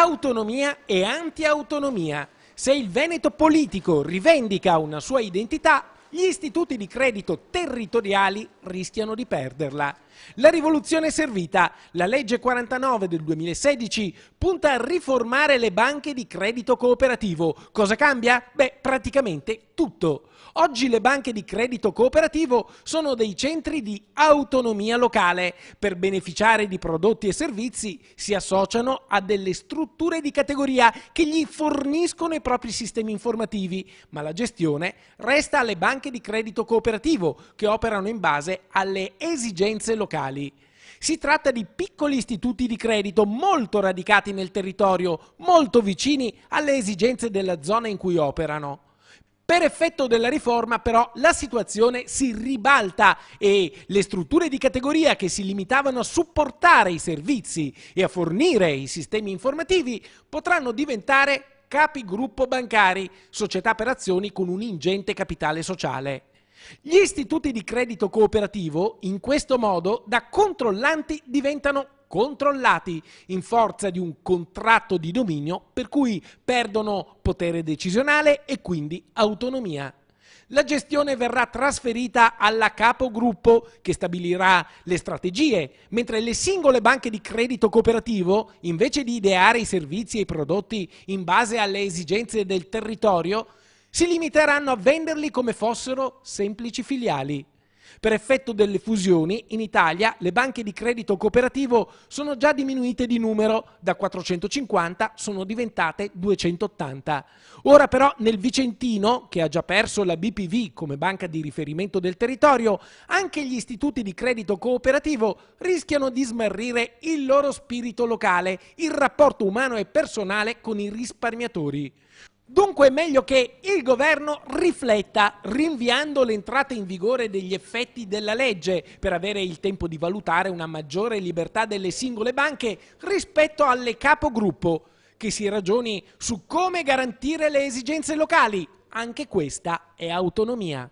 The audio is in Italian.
Autonomia e anti-autonomia. Se il Veneto politico rivendica una sua identità, gli istituti di credito territoriali rischiano di perderla. La rivoluzione è servita. La legge 49 del 2016 punta a riformare le banche di credito cooperativo. Cosa cambia? Beh, praticamente tutto. Oggi le banche di credito cooperativo sono dei centri di autonomia locale. Per beneficiare di prodotti e servizi si associano a delle strutture di categoria che gli forniscono i propri sistemi informativi, ma la gestione resta alle banche di credito cooperativo che operano in base alle esigenze locali. Si tratta di piccoli istituti di credito molto radicati nel territorio, molto vicini alle esigenze della zona in cui operano. Per effetto della riforma, però, la situazione si ribalta e le strutture di categoria che si limitavano a supportare i servizi e a fornire i sistemi informativi potranno diventare capigruppo bancari, società per azioni con un ingente capitale sociale. Gli istituti di credito cooperativo, in questo modo, da controllanti diventano controllati in forza di un contratto di dominio per cui perdono potere decisionale e quindi autonomia. La gestione verrà trasferita alla capogruppo che stabilirà le strategie, mentre le singole banche di credito cooperativo, invece di ideare i servizi e i prodotti in base alle esigenze del territorio, si limiteranno a venderli come fossero semplici filiali. Per effetto delle fusioni, in Italia le banche di credito cooperativo sono già diminuite di numero, da 450 sono diventate 280. Ora però nel Vicentino, che ha già perso la BPV come banca di riferimento del territorio, anche gli istituti di credito cooperativo rischiano di smarrire il loro spirito locale, il rapporto umano e personale con i risparmiatori. Dunque è meglio che il governo rifletta, rinviando l'entrata in vigore degli effetti della legge per avere il tempo di valutare una maggiore libertà delle singole banche rispetto alle capogruppo, che si ragioni su come garantire le esigenze locali. Anche questa è autonomia.